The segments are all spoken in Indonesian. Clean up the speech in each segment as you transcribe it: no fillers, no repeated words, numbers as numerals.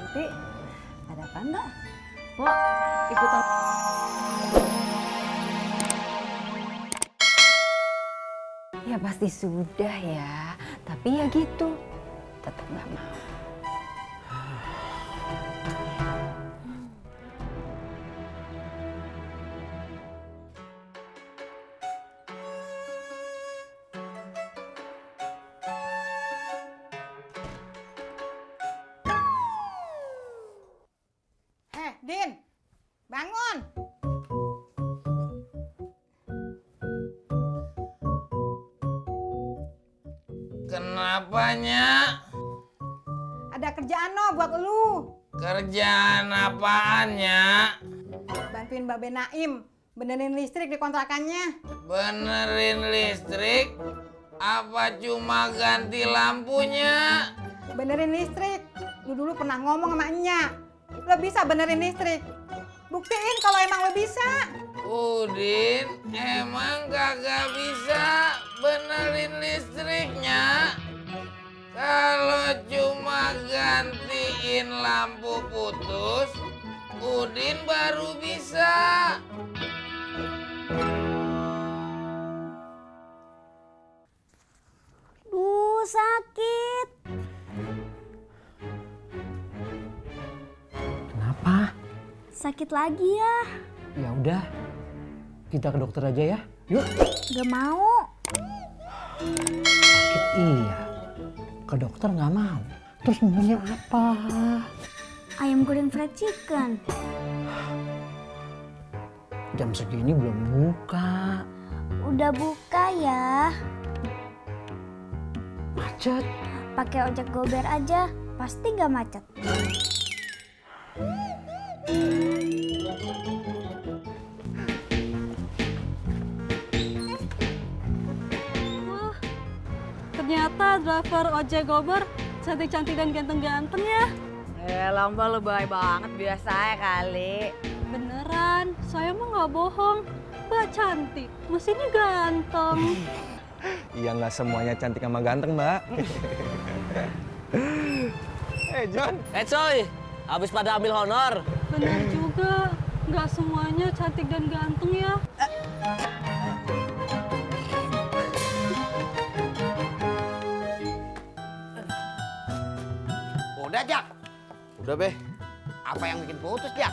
Surti, ada apa enggak? Pok, ikutan. Ya pasti sudah ya, tapi ya gitu, tetap nggak mau. Din, bangun. Kenapanya? Ada kerjaan no buat lu. Kerjaan apaannya? Bantuin Mbak Naim benerin listrik di kontrakannya. Benerin listrik? Apa cuma ganti lampunya? Benerin listrik. Lu dulu pernah ngomong sama Enya. Lo bisa benerin listrik. Buktiin kalau emang lo bisa. Udin, emang kagak bisa benerin listriknya? Kalau cuma gantiin lampu putus, Udin baru bisa. Duh, sakit. Kenapa? Sakit lagi ya? Ya udah, kita ke dokter aja ya. Yuk. Gak mau. Sakit iya. Ke dokter nggak mau. Terus maunya apa? Ayam goreng fried chicken. Jam segini belum buka. Udah buka ya. Macet. Pakai ojek gober aja. Pasti gak macet. Wah, ternyata driver ojek gober cantik-cantik dan ganteng-ganteng ya. Lomba lu baik banget, biasa ya kali. Beneran, saya mah nggak bohong. Mbak cantik, mesinnya ganteng. Iya, nggak semuanya cantik sama ganteng, Mbak. John. Coy, habis pada ambil honor. Bener juga, nggak semuanya cantik dan ganteng ya. Udah, Jak. Udah, Be. Apa yang bikin putus, Jak?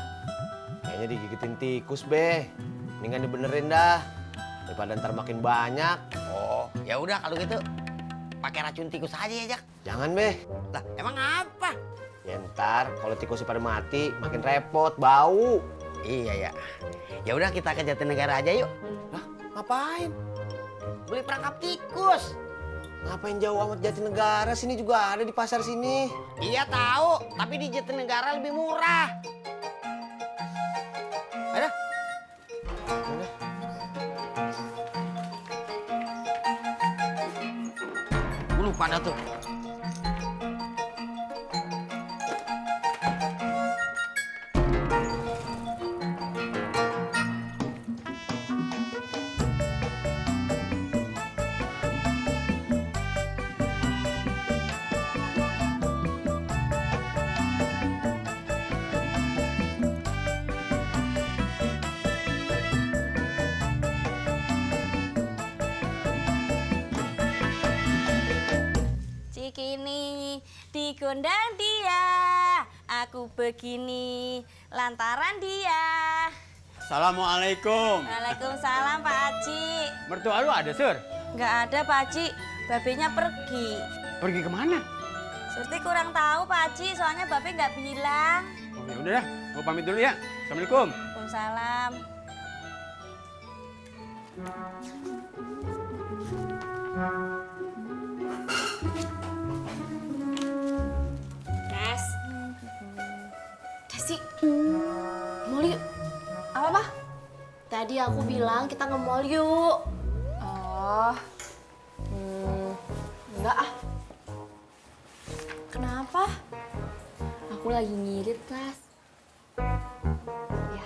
Kayaknya digigitin tikus, Be. Mendingan dibenerin dah. Daripada ntar makin banyak. Oh, ya udah kalau gitu. Pakai racun tikus aja ya, Jak. Jangan, Be. Lah, emang apa? Ya ntar kalau tikusnya pada mati, makin repot, bau. Iya, ya. Ya udah kita ke Jatinegara aja yuk. Lah, ngapain? Beli perangkap tikus. Ngapain jauh amat Jatinegara? Sini juga ada di pasar sini. Iya tahu, tapi di Jatinegara lebih murah. Ada? Gue lupa dah tuh. Cikini digondang dia. Aku begini lantaran dia. Assalamualaikum. Waalaikumsalam Pak Haji. Mertua lu ada, Sur? Nggak ada Pak Haji, babenya pergi. Pergi kemana? Surti kurang tahu Pak Haji, soalnya babe nggak bilang. Oh, ya udah dah, gua pamit dulu ya. Assalamualaikum. Waalaikumsalam. Des. Desi. Mall yuk. Apa? Tadi aku bilang kita nge-mall yuk. Oh. Enggak ah. Kenapa? Aku lagi ngirit, Las. Ya.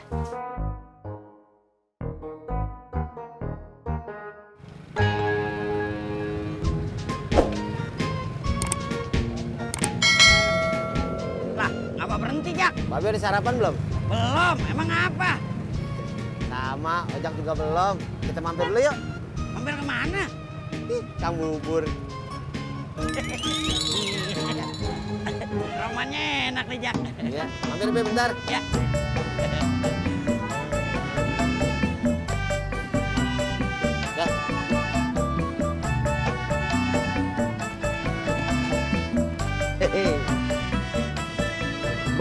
Jak? Babe udah sarapan belum? Belum, emang apa? Sama, ojak juga belum. Kita mampir dulu yuk. Mampir kemana? Ih, Kang Bubur. Romannya enak nih, Jak. Iya, mampir Be bentar. Ya. Ya. Hehe.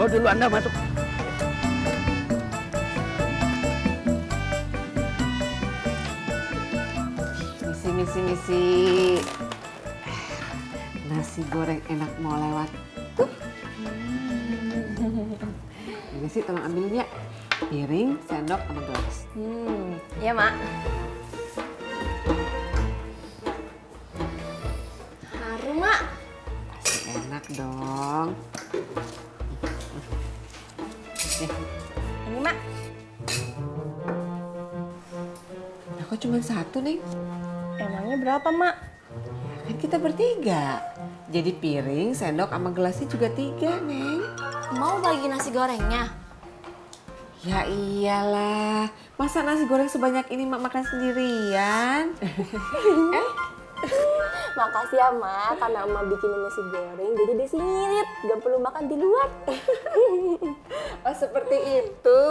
Bawa dulu Anda masuk. Misi. Nasi goreng enak mau lewat. Ini sih tolong ambilnya. Piring, sendok, sama gelas. Iya, Mak. Harum, Mak. Pasti enak dong. Ini, Mak. Aku cuma satu nih. Emangnya berapa, Mak? Kan kita bertiga. Jadi piring, sendok, sama gelasnya juga 3, Neng. Mau bagi nasi gorengnya? Ya iyalah. Masa nasi goreng sebanyak ini Mak makan sendirian? Makasih ya, Mak, karena Emak bikinin nasi goreng jadi desi ngirit, gak perlu makan di luar. Oh seperti itu.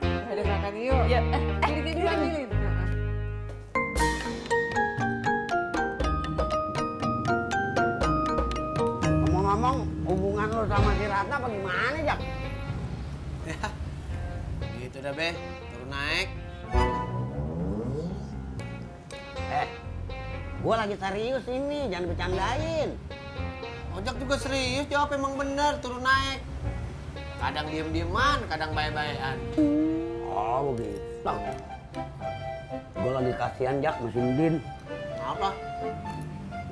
Ada makan yuk. Ya. Gini lagi. Ngomong-ngomong, hubungan lo sama si Ratna apa gimana, Jak? Ya, gitu dah Be, turun naik. Gue lagi serius ini, jangan bercandain. Ojak juga serius, jawab emang bener, turun naik. Kadang diem-dieman, kadang baik-baikan. Oh begitu. Gue lagi kasihan, Jak, sama si Udin. Apa?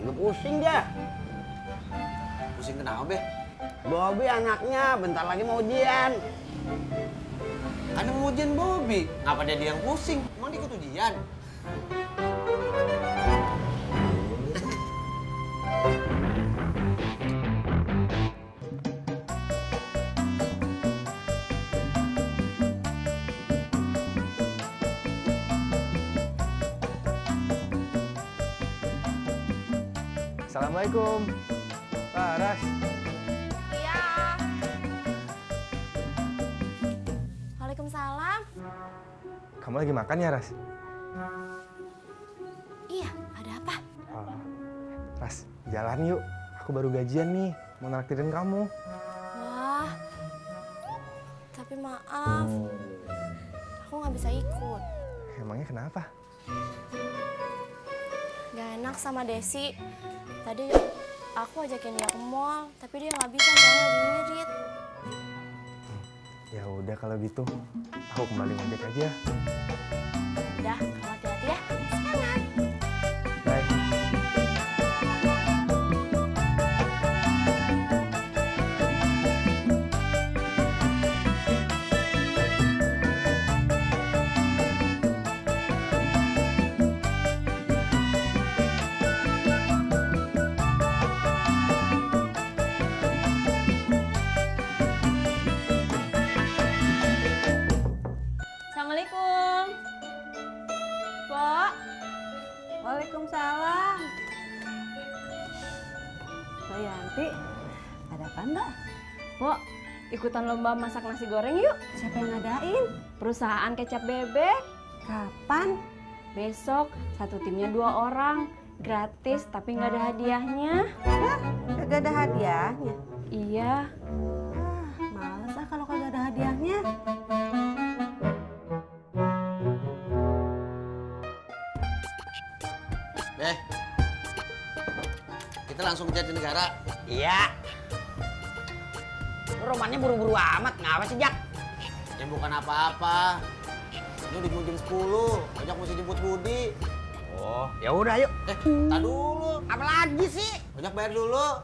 Gue pusing dia. Pusing kenapa Be? Bobby anaknya bentar lagi mau ujian. Kan yang mau ujian Bobby, ngapa dia yang pusing? Emang dia ikut ujian? Assalamualaikum. Pak Ras. Iya. Waalaikumsalam. Kamu lagi makan ya, Ras? Iya, ada apa? Oh. Ras, jalan yuk. Aku baru gajian nih, mau naktirin kamu. Wah, tapi maaf, aku nggak bisa ikut. Emangnya kenapa? Gak enak sama Desi. Tadi aku ajakin dia ke mall, tapi dia nggak bisa soalnya lagi ngirit. Ya udah kalau gitu, aku kembali ngojek aja. Udah, kamu hati-hati ya. Semangat. Bye. Assalamualaikum. Pok. Waalaikumsalam. Mbak Yanti, ada apa enggak? Pok, ikutan lomba masak nasi goreng yuk. Siapa yang ngadain? Perusahaan kecap bebek. Kapan? Besok, satu timnya 2 orang. Gratis, tapi nggak ada hadiahnya. Kagak ada hadiahnya. Iya. Males kalau kagak ada hadiahnya. Be, kita langsung ke Jatinegara. Iya. Lu romannya buru-buru amat, ngapa sih, Jak? Ya bukan apa-apa. Ini udah jam 10, Ojak mesti jemput Budi. Oh, ya udah yuk. Tak dulu. Apa lagi sih? Ojak bayar dulu.